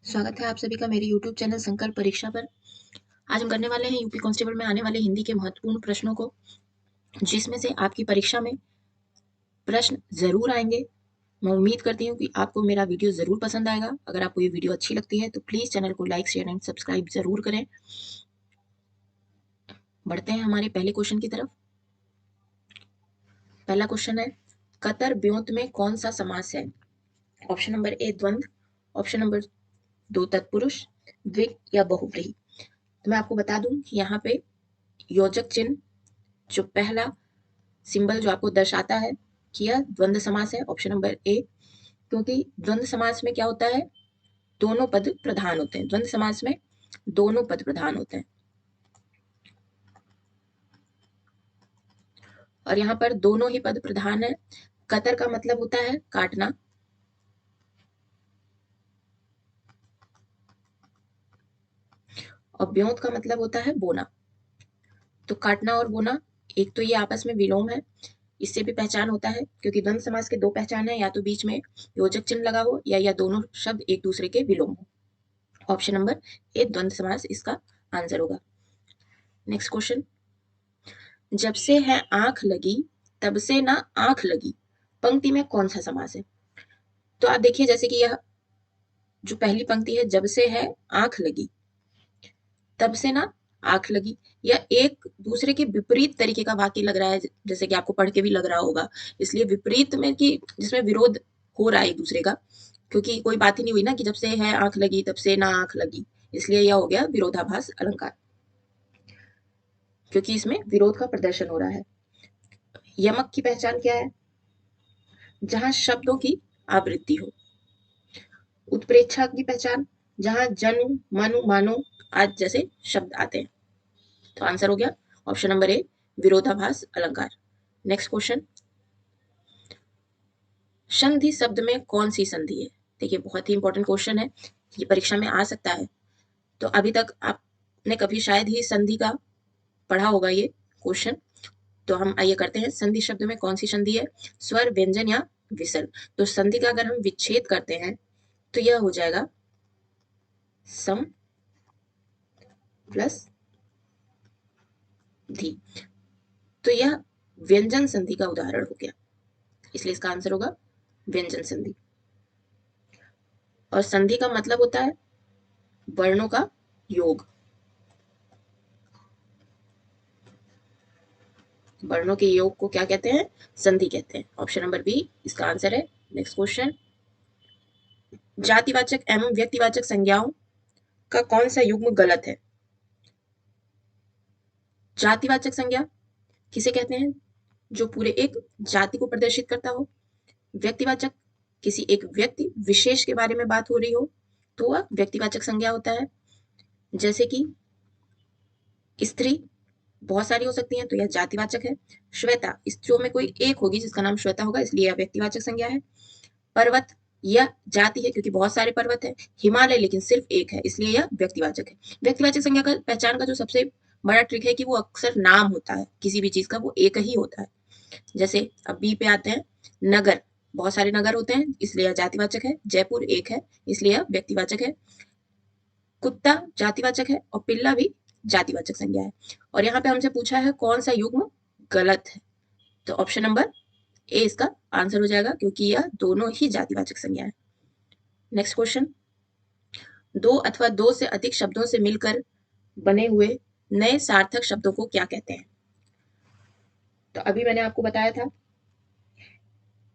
स्वागत है आप सभी का मेरे YouTube चैनल संकल्प परीक्षा पर। आज हम करने वाले हैं यूपी कांस्टेबल में आने वाले हिंदी के महत्वपूर्ण प्रश्नों को, जिसमें से आपकी परीक्षा में प्रश्न जरूर आएंगे। मैं उम्मीद करती हूँ कि आपको मेरा वीडियो जरूर पसंद आएगा। अगर आपको ये वीडियो अच्छी लगती है तो प्लीज चैनल को लाइक, शेयर एंड सब्सक्राइब जरूर करें। बढ़ते हैं हमारे पहले क्वेश्चन की तरफ। पहला क्वेश्चन है, कतर ब्योंत में कौन सा समास है? ऑप्शन नंबर ए द्वंद्व, ऑप्शन नंबर 2 तत्पुरुष, द्विग या बहुव्रीहि। तो मैं आपको बता दूं कि यहाँ पे योजक चिन्ह जो पहला सिंबल जो आपको दर्शाता है कि यह द्वंद्व समास है, ऑप्शन नंबर ए। क्योंकि द्वंद्व समास में क्या होता है, दोनों पद प्रधान होते हैं। द्वंद्व समास में दोनों पद प्रधान होते हैं और यहाँ पर दोनों ही पद प्रधान है। कतर का मतलब होता है काटना, और ब्योंत का मतलब होता है बोना। तो काटना और बोना, एक तो ये आपस में विलोम है, इससे भी पहचान होता है, क्योंकि द्वंद्व समास के दो पहचान है, या तो बीच में योजक चिन्ह लगा हो या दोनों शब्द एक दूसरे के विलोम हो। ऑप्शन नंबर ए द्वंद्व समास इसका आंसर होगा। नेक्स्ट क्वेश्चन, जब से है आंख लगी तब से ना आंख लगी, पंक्ति में कौन सा समास है? तो आप देखिए, जैसे कि यह जो पहली पंक्ति है, जब से है आंख लगी तब से ना आंख लगी, यह एक दूसरे के विपरीत तरीके का वाक्य लग रहा है, जैसे कि आपको पढ़ के भी लग रहा होगा। इसलिए विपरीत में कि जिसमें विरोध हो रहा है एक दूसरे का, क्योंकि कोई बात ही नहीं हुई ना कि जब से है आंख लगी तब से ना आंख लगी, इसलिए यह हो गया विरोधाभास अलंकार, क्योंकि इसमें विरोध का प्रदर्शन हो रहा है। यमक की पहचान क्या है? जहां शब्दों की आवृत्ति हो। उत्प्रेक्षा की पहचान, जहां जनु, मनु, मानो आदि जैसे शब्द आते हैं। तो आंसर हो गया ऑप्शन नंबर ए, विरोधाभास अलंकार। नेक्स्ट क्वेश्चन, संधि शब्द में कौन सी संधि है? देखिए, बहुत ही इंपॉर्टेंट क्वेश्चन है, ये परीक्षा में आ सकता है। तो अभी तक आपने कभी शायद ही संधि का पढ़ा होगा ये क्वेश्चन। तो हम आइए करते हैं, संधि शब्द में कौन सी संधि है? स्वर, व्यंजन या विसर्ग। तो संधि का अगर हम विच्छेद करते हैं तो यह हो जाएगा सम प्लस धी। तो यह व्यंजन संधि का उदाहरण हो गया, इसलिए इसका आंसर होगा व्यंजन संधि। और संधि का मतलब होता है वर्णों का योग। वर्णों के योग को क्या कहते हैं? संधि कहते हैं। ऑप्शन नंबर बी इसका आंसर है। नेक्स्ट क्वेश्चन, जातिवाचक एवं व्यक्तिवाचक संज्ञाओं का कौन सा युग्म गलत है? जातिवाचक संज्ञा किसे कहते हैं? जो पूरे एक जाति को प्रदर्शित करता हो। व्यक्तिवाचक, किसी एक व्यक्ति विशेष के बारे में बात हो रही हो तो वह व्यक्तिवाचक संज्ञा होता है। जैसे कि स्त्री बहुत सारी हो सकती हैं तो यह जातिवाचक है। श्वेता, स्त्रियों में कोई एक होगी जिसका नाम श्वेता होगा, इसलिए यह व्यक्तिवाचक संज्ञा है। पर्वत, यह जाति है क्योंकि बहुत सारे पर्वत है। हिमालय लेकिन सिर्फ एक है, इसलिए यह व्यक्तिवाचक है। व्यक्तिवाचक संज्ञा का पहचान का जो सबसे बड़ा ट्रिक है कि वो अक्सर नाम होता है, किसी भी चीज का वो एक ही होता है। जैसे अब बी पे आते हैं, नगर, बहुत सारे नगर होते हैं इसलिए यह जातिवाचक है। जयपुर एक है इसलिए यह व्यक्तिवाचक है। कुत्ता जातिवाचक है और पिल्ला भी जातिवाचक संज्ञा है। और यहाँ पे हमसे पूछा है कौन सा युग्म गलत है, तो ऑप्शन नंबर ए इसका आंसर हो जाएगा, क्योंकि यह दोनों ही जातिवाचक संज्ञा है। नेक्स्ट क्वेश्चन, दो अथवा दो से अधिक शब्दों से मिलकर बने हुए नए सार्थक शब्दों को क्या कहते हैं? तो अभी मैंने आपको बताया था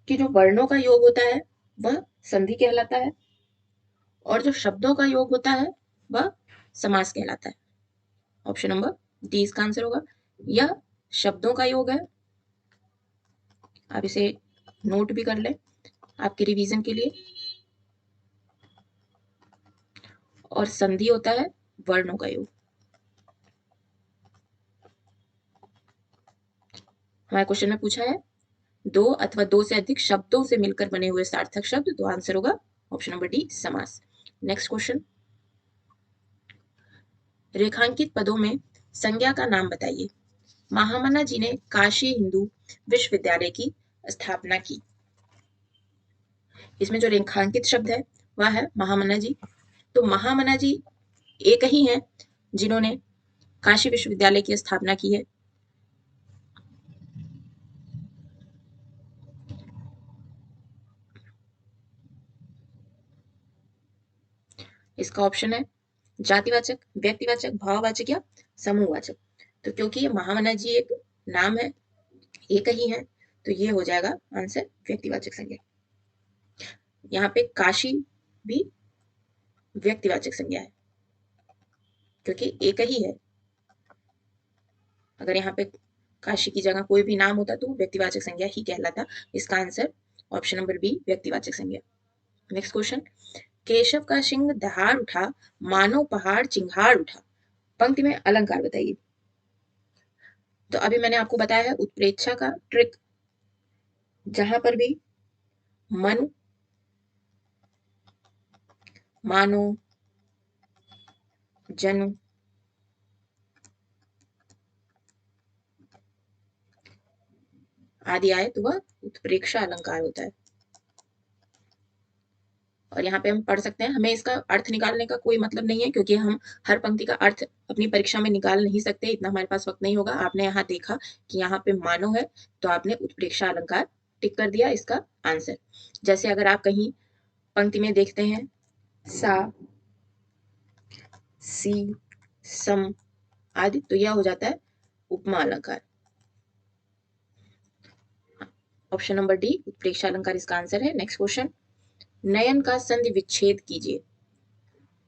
कि जो वर्णों का योग होता है वह संधि कहलाता है, और जो शब्दों का योग होता है वह समास कहलाता है। ऑप्शन नंबर डी इसका आंसर होगा। यह शब्दों का योग है, आप इसे नोट भी कर लें आपके रिवीजन के लिए। और संधि होता है वर्णों का योग। हमारे क्वेश्चन में पूछा है दो अथवा दो से अधिक शब्दों से मिलकर बने हुए सार्थक शब्द, तो आंसर होगा ऑप्शन नंबर डी समास। नेक्स्ट क्वेश्चन, रेखांकित पदों में संज्ञा का नाम बताइए। महामना जी ने काशी हिंदू विश्वविद्यालय की स्थापना की। इसमें जो रेखांकित शब्द है वह है महामना जी। तो महामना जी एक ही हैं जिन्होंने काशी विश्वविद्यालय की स्थापना की है। इसका ऑप्शन है जातिवाचक, व्यक्तिवाचक, भाववाचक या समूहवाचक। तो क्योंकि ये महामना जी एक नाम है, एक ही है, तो ये हो जाएगा आंसर व्यक्तिवाचक संज्ञा। यहाँ पे काशी भी व्यक्तिवाचक संज्ञा है क्योंकि एक ही है। अगर यहाँ पे काशी की जगह कोई भी नाम होता तो व्यक्तिवाचक संज्ञा ही कहलाता। इसका आंसर ऑप्शन नंबर बी व्यक्तिवाचक संज्ञा। नेक्स्ट क्वेश्चन, केशव का सिंह दहाड़ उठा, मानो पहाड़ चिंगाड़ उठा। पंक्ति में अलंकार बताइए। तो अभी मैंने आपको बताया है उत्प्रेक्षा का ट्रिक, जहां पर भी मन, मानो, जन, आदि आए तो वह उत्प्रेक्षा अलंकार होता है। और यहाँ पे हम पढ़ सकते हैं, हमें इसका अर्थ निकालने का कोई मतलब नहीं है क्योंकि हम हर पंक्ति का अर्थ अपनी परीक्षा में निकाल नहीं सकते, इतना हमारे पास वक्त नहीं होगा। आपने यहाँ देखा कि यहाँ पे मानो है तो आपने उत्प्रेक्षा अलंकार टिक कर दिया इसका आंसर। जैसे अगर आप कहीं पंक्ति में देखते हैं सा, सी, सम आदि, तो यह हो जाता है उपमा अलंकार। ऑप्शन नंबर डी उत्प्रेक्षा अलंकार इसका आंसर है। नेक्स्ट क्वेश्चन, नयन का संधि विच्छेद कीजिए।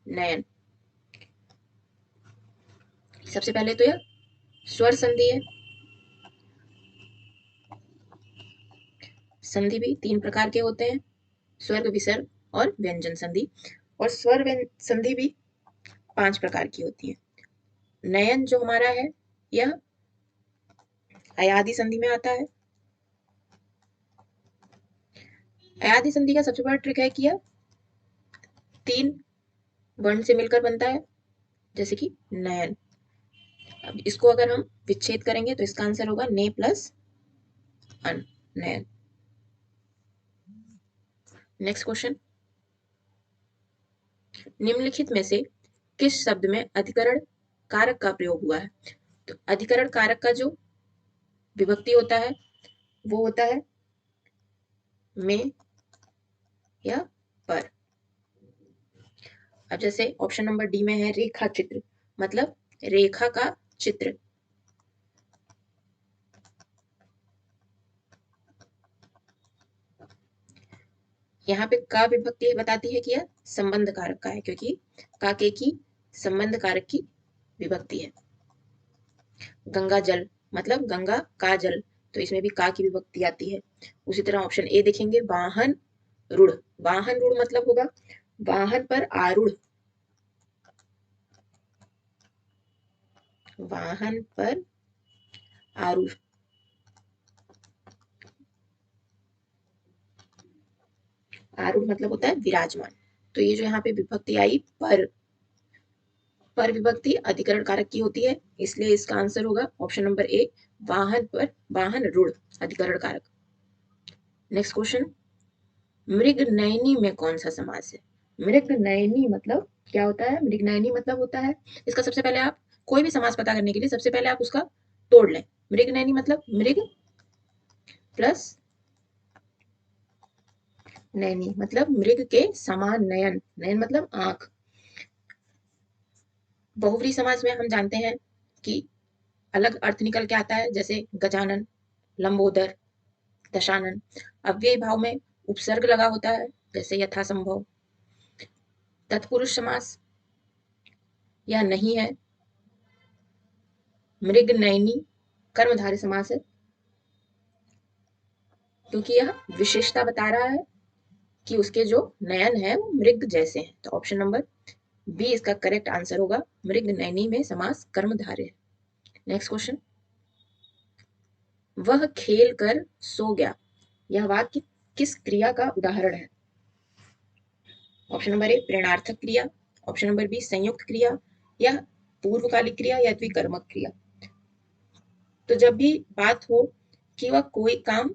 नयन, सबसे पहले तो यह स्वर संधि है। संधि भी तीन प्रकार के होते हैं, स्वर्ग, विसर्ग और व्यंजन संधि। और स्वर संधि भी 5 प्रकार की होती है। नयन जो हमारा है यह अयादि संधि में आता है। अयादि संधि का सबसे बड़ा ट्रिक है कि यह 3 वर्ण से मिलकर बनता है, जैसे कि नयन। अब इसको अगर हम विच्छेद करेंगे तो इसका आंसर होगा ने प्लस अन, नयन। नेक्स्ट क्वेश्चन, निम्नलिखित में से किस शब्द में अधिकरण कारक का प्रयोग हुआ है? तो अधिकरण कारक का जो विभक्ति होता है वो होता है में या पर। अब जैसे ऑप्शन नंबर डी में है रेखा चित्र, मतलब रेखा का चित्र। यहाँ पे का विभक्ति बताती है कि यह संबंध कारक का है क्योंकि का के की संबंध कारक की विभक्ति है। गंगा जल, मतलब गंगा का जल, तो इसमें भी का की विभक्ति आती है। उसी तरह ऑप्शन ए देखेंगे वाहन रूढ़, वाहन रूढ़ मतलब होगा वाहन पर आरूढ़, वाहन पर आरूढ़। आरूढ़ मतलब होता है विराजमान। तो ये जो यहाँ पे विभक्ति आई पर विभक्ति अधिकरण कारक की होती है, इसलिए इसका आंसर होगा ऑप्शन नंबर ए वाहन पर, वाहन रूढ़ अधिकरण कारक। नेक्स्ट क्वेश्चन, मृग नयनी में कौन सा समास है? मृग नयनी मतलब क्या होता है? मृग नयनी मतलब होता है, इसका सबसे पहले आप कोई भी समास पता करने के लिए सबसे पहले आप उसका तोड़ लें। मृग नयनी मतलब मृग प्लस नैनी, मतलब मृग के समान नयन, नयन मतलब आंख। बहुव्रीहि समास में हम जानते हैं कि अलग अर्थ निकल के आता है, जैसे गजानन, लंबोदर, दशानन। अव्ययी भाव में उपसर्ग लगा होता है, जैसे यथासंभव। तत्पुरुष समास यह नहीं है। मृग नयनी कर्मधारय समास है क्योंकि यह विशेषता बता रहा है कि उसके जो नयन है वो मृग जैसे हैं। तो ऑप्शन नंबर बी इसका करेक्ट आंसर होगा, मृग नयनी में समास कर्मधारय है। नेक्स्ट क्वेश्चन, वह खेल कर सो गया, यह वाक्य किस क्रिया का उदाहरण है? ऑप्शन नंबर ए प्रेरणार्थक क्रिया, ऑप्शन नंबर बी संयुक्त क्रिया, या पूर्वकालिक क्रिया, या द्विकर्मक क्रिया। तो जब भी बात हो कि वह कोई काम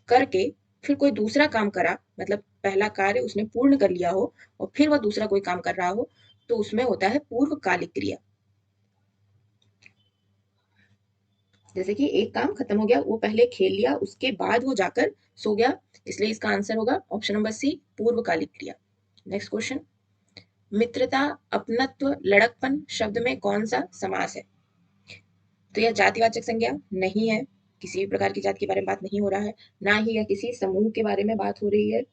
करके फिर कोई दूसरा काम करा, मतलब पहला कार्य उसने पूर्ण कर लिया हो और फिर वह दूसरा कोई काम कर रहा हो तो उसमें होता है पूर्वकालिक क्रिया। जैसे कि एक काम खत्म हो गया, वो पहले खेल लिया, उसके बाद वो जाकर सो गया, इसलिए इसका आंसर होगा ऑप्शन नंबर सी, पूर्वकालिक क्रिया। नेक्स्ट क्वेश्चन, मित्रता, अपनत्व, लड़कपन शब्द में कौन सा समास है? तो यह जातिवाचक संज्ञा नहीं है, किसी भी प्रकार की जाति के बारे में बात नहीं हो रहा है, ना ही यह किसी समूह के बारे में बात हो रही है,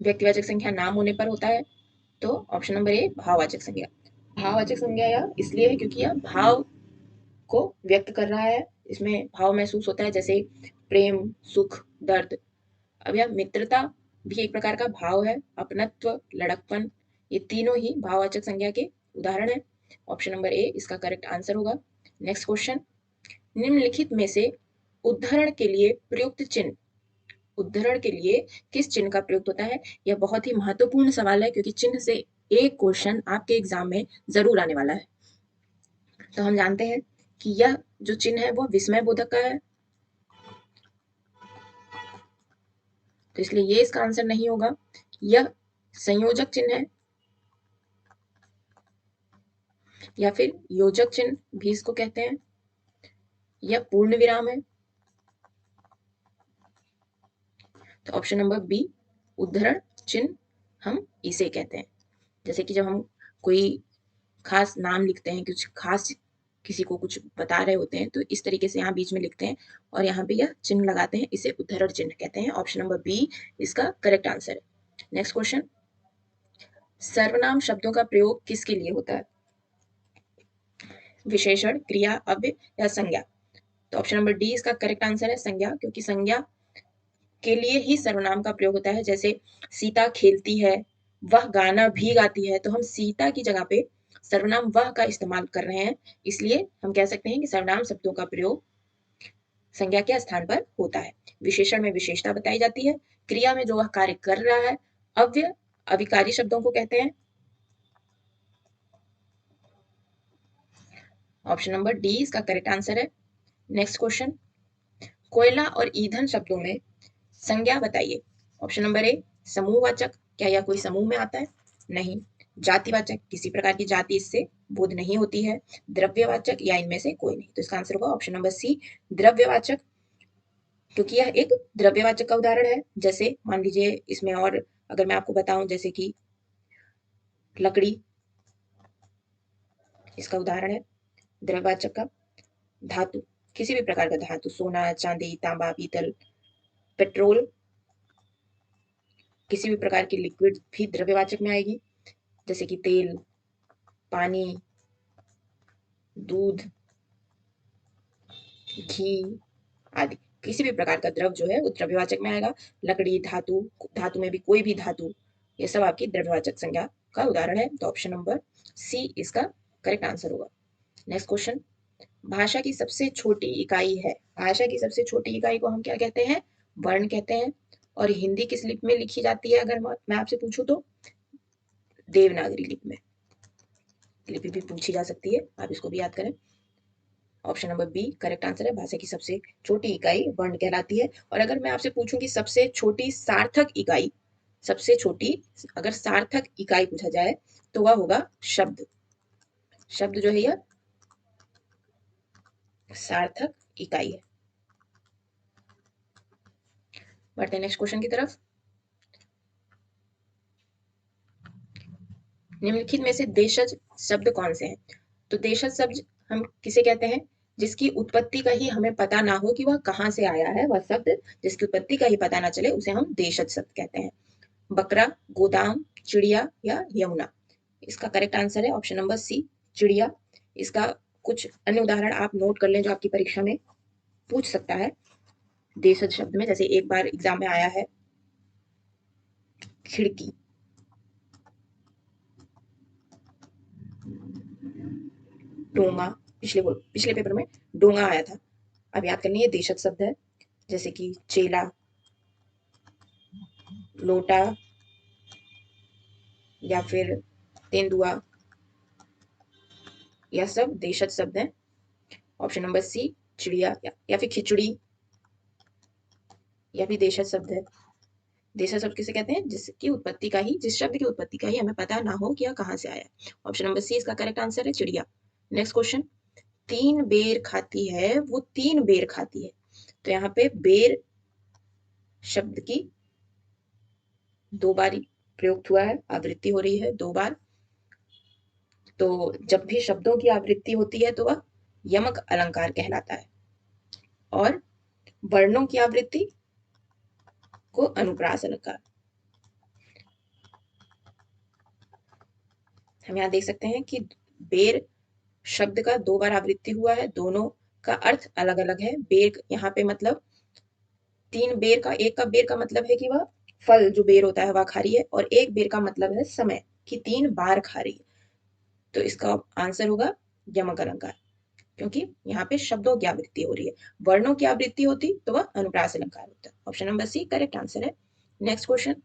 व्यक्तिवाचक संख्या नाम होने पर होता है। तो ऑप्शन नंबर ए, भाववाचक संज्ञा। भाववाचक संज्ञा यह इसलिए है क्योंकि यह भाव को व्यक्त कर रहा है, इसमें भाव महसूस होता है, जैसे प्रेम, सुख, दर्द। अब यह मित्रता भी एक प्रकार का भाव है, अपनत्व, लड़कपन, ये तीनों ही भाववाचक संज्ञा के उदाहरण है। ऑप्शन नंबर ए इसका करेक्ट आंसर होगा। नेक्स्ट क्वेश्चन, निम्नलिखित में से उद्धरण के लिए प्रयुक्त चिन्ह, उद्धरण के लिए किस चिन्ह का प्रयुक्त होता है? यह बहुत ही महत्वपूर्ण सवाल है क्योंकि चिन्ह से एक क्वेश्चन आपके एग्जाम में जरूर आने वाला है। तो हम जानते हैं कि यह जो चिन्ह है वो विस्मय बोधक का है, तो इसलिए ये इसका आंसर नहीं होगा। यह संयोजक चिन्ह है या फिर योजक चिन्ह भी इसको कहते हैं, यह पूर्ण विराम है। तो ऑप्शन नंबर बी, उद्धरण चिन्ह हम इसे कहते हैं। जैसे कि जब हम कोई खास नाम लिखते हैं, कुछ खास किसी को कुछ बता रहे होते हैं, तो इस तरीके से यहाँ बीच में लिखते हैं और यहाँ पे यह चिन्ह लगाते हैं, इसे उद्धरण चिन्ह कहते हैं। ऑप्शन नंबर बी इसका करेक्ट आंसर है। नेक्स्ट क्वेश्चन, सर्वनाम शब्दों का प्रयोग किसके लिए होता है? विशेषण, क्रिया, अव्यय या संज्ञा? तो ऑप्शन नंबर डी इसका करेक्ट आंसर है, संज्ञा, क्योंकि संज्ञा के लिए ही सर्वनाम का प्रयोग होता है। जैसे सीता खेलती है, वह गाना भी गाती है, तो हम सीता की जगह पे सर्वनाम वह का इस्तेमाल कर रहे हैं, इसलिए हम कह सकते हैं कि सर्वनाम शब्दों का प्रयोग संज्ञा के स्थान पर होता है। विशेषण में विशेषता बताई जाती है, क्रिया में जो वह कार्य कर रहा है, अव्यय अविकारी शब्दों को कहते हैं। ऑप्शन नंबर डी इसका करेक्ट आंसर है। नेक्स्ट क्वेश्चन, कोयला और ईंधन शब्दों में संज्ञा बताइए। ऑप्शन नंबर ए, समूहवाचक, क्या यह कोई समूह में आता है? नहीं। जातिवाचक, किसी प्रकार की जाति इससे बोध नहीं होती है। द्रव्यवाचक, या इनमें से कोई नहीं। तो इसका आंसर होगा ऑप्शन नंबर सी, द्रव्यवाचक, क्योंकि यह एक द्रव्यवाचक का उदाहरण है। जैसे मान लीजिए इसमें और अगर मैं आपको बताऊं, जैसे कि लकड़ी इसका उदाहरण है द्रव्यवाचक का। धातु, किसी भी प्रकार का धातु, सोना, चांदी, तांबा, पीतल, पेट्रोल, किसी भी प्रकार की लिक्विड भी द्रव्यवाचक में आएगी, जैसे कि तेल, पानी, दूध, घी आदि। किसी भी प्रकार का द्रव जो है वो द्रव्यवाचक में आएगा। लकड़ी, धातु, धातु में भी कोई भी धातु, ये सब आपकी द्रव्यवाचक संज्ञा का उदाहरण है। तो ऑप्शन नंबर सी इसका करेक्ट आंसर होगा। नेक्स्ट क्वेश्चन, भाषा की सबसे छोटी इकाई है, भाषा की सबसे छोटी इकाई को हम क्या कहते हैं? वर्ण कहते हैं। और हिंदी किस लिपि में लिखी जाती है अगर मैं आपसे पूछूं तो? देवनागरी लिपि में। लिपि भी पूछी जा सकती है, आप इसको भी याद करें। Option number B correct answer है, भाषा की सबसे छोटी इकाई वर्ण कहलाती है। और अगर मैं आपसे पूछूं कि सबसे छोटी सार्थक इकाई, सबसे छोटी अगर सार्थक इकाई पूछा जाए तो वह होगा शब्द। शब्द जो है यह सार्थक इकाई है। बढ़ते हैं नेक्स्ट क्वेश्चन की तरफ। निम्नलिखित में से देशज शब्द कौन से हैं? तो देशज शब्द हम किसे कहते हैं? जिसकी उत्पत्ति का ही हमें पता ना हो कि वह कहाँ से आया है, वह शब्द जिसकी उत्पत्ति का ही पता ना चले उसे हम देशज शब्द कहते हैं। बकरा, गोदाम, चिड़िया या यमुना? इसका करेक्ट आंसर है ऑप्शन नंबर सी, चिड़िया। इसका कुछ अन्य उदाहरण आप नोट कर लें जो आपकी परीक्षा में पूछ सकता है देशज शब्द में। जैसे एक बार एग्जाम में आया है खिड़की, डोंगा, पिछले पेपर में डोंगा आया था। अब याद करनी है देशज शब्द है, जैसे कि चेला, लोटा या फिर तेंदुआ, यह सब देशज शब्द हैं। ऑप्शन नंबर सी, चिड़िया या फिर खिचड़ी, यह भी देशज शब्द है। देशज शब्द किसे कहते हैं? जिस शब्द की उत्पत्ति का ही हमें पता ना हो कि यह कहाँ से आया। ऑप्शन नंबर सी इसका करेक्ट आंसर है, चिड़िया। नेक्स्ट क्वेश्चन, 3 बेर खाती है वो 3 बेर खाती है। तो यहाँ पे बेर शब्द की 2 बार प्रयुक्त हुआ है, आवृत्ति हो रही है 2 बार। तो जब भी शब्दों की आवृत्ति होती है तो वह यमक अलंकार कहलाता है, और वर्णों की आवृत्ति को अनुप्रास अलंकार। हम यहाँ देख सकते हैं कि बेर शब्द का 2 बार आवृत्ति हुआ है, दोनों का अर्थ अलग अलग है। बेर यहाँ पे मतलब 3 बेर का, एक का बेर का मतलब है कि वह फल जो बेर होता है वह खा रही है, और एक बेर का मतलब है समय कि 3 बार खा रही है। तो इसका आंसर होगा यमक अलंकार, क्योंकि यहाँ पे शब्दों की आवृत्ति हो रही है। वर्णों की आवृत्ति होती तो वह अनुप्रास अलंकार होता। Option number C correct answer है। नेक्स्ट क्वेश्चन,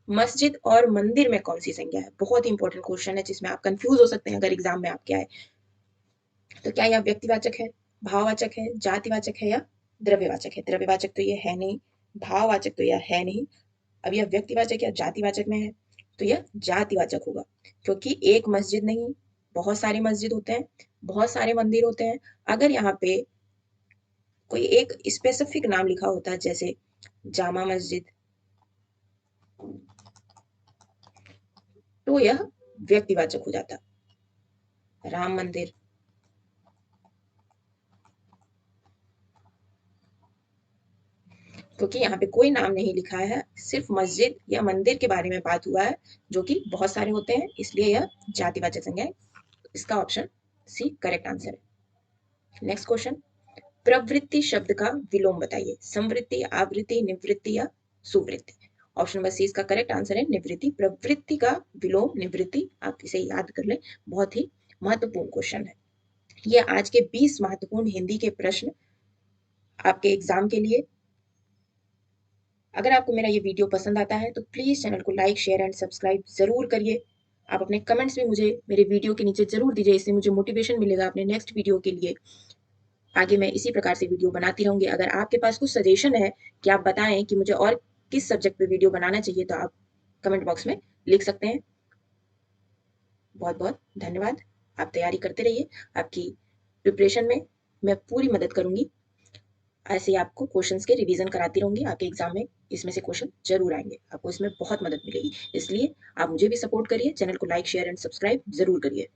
मस्जिद और मंदिर में कौन सी संज्ञा है? बहुत इंपॉर्टेंट क्वेश्चन है जिसमें आप कंफ्यूज हो सकते हैं अगर एग्जाम में आपके आए। तो क्या यह व्यक्तिवाचक है, भाववाचक है, जातिवाचक है या द्रव्यवाचक है? द्रव्यवाचक तो ये है नहीं, भाववाचक तो यह है नहीं। अब यह व्यक्तिवाचक या जातिवाचक में है, तो यह जातिवाचक होगा, क्योंकि एक मस्जिद नहीं, बहुत सारी मस्जिद होते हैं, बहुत सारे मंदिर होते हैं। अगर यहाँ पे कोई एक स्पेसिफिक नाम लिखा होता है, जैसे जामा मस्जिद, तो यह व्यक्तिवाचक हो जाता। राम मंदिर, क्योंकि यहाँ पे कोई नाम नहीं लिखा है, सिर्फ मस्जिद या मंदिर के बारे में बात हुआ है, जो कि बहुत सारे होते हैं, इसलिए यह जातिवाचक संज्ञा है। इसका ऑप्शन सी करेक्ट आंसर है। नेक्स्ट क्वेश्चन, प्रवृत्ति शब्द का विलोम बताइए। समवृत्ति, आवृत्ति, निवृत्ति या सुवृत्ति? ऑप्शन नंबर सी इसका करेक्ट आंसर है, निवृत्ति। प्रवृत्ति का विलोम निवृत्ति, आप इसे याद कर लें, बहुत ही महत्वपूर्ण क्वेश्चन है। ये आज के 20 महत्वपूर्ण हिंदी के प्रश्न आपके एग्जाम के लिए। अगर आपको मेरा ये वीडियो पसंद आता है तो प्लीज चैनल को लाइक, शेयर एंड सब्सक्राइब जरूर करिए। आप अपने कमेंट्स भी मुझे मेरे वीडियो के नीचे जरूर दीजिए, इससे मुझे मोटिवेशन मिलेगा अपने नेक्स्ट वीडियो के लिए। आगे मैं इसी प्रकार से वीडियो बनाती रहूंगी। अगर आपके पास कुछ सजेशन है कि आप बताएं कि मुझे और किस सब्जेक्ट पे वीडियो बनाना चाहिए, तो आप कमेंट बॉक्स में लिख सकते हैं। बहुत बहुत धन्यवाद। आप तैयारी करते रहिए, आपकी प्रिपरेशन में मैं पूरी मदद करूंगी। ऐसे ही आपको क्वेश्चंस के रिवीजन कराती रहूंगी, आपके एग्जाम में इसमें से क्वेश्चन जरूर आएंगे, आपको इसमें बहुत मदद मिलेगी। इसलिए आप मुझे भी सपोर्ट करिए, चैनल को लाइक, शेयर एंड सब्सक्राइब जरूर करिए।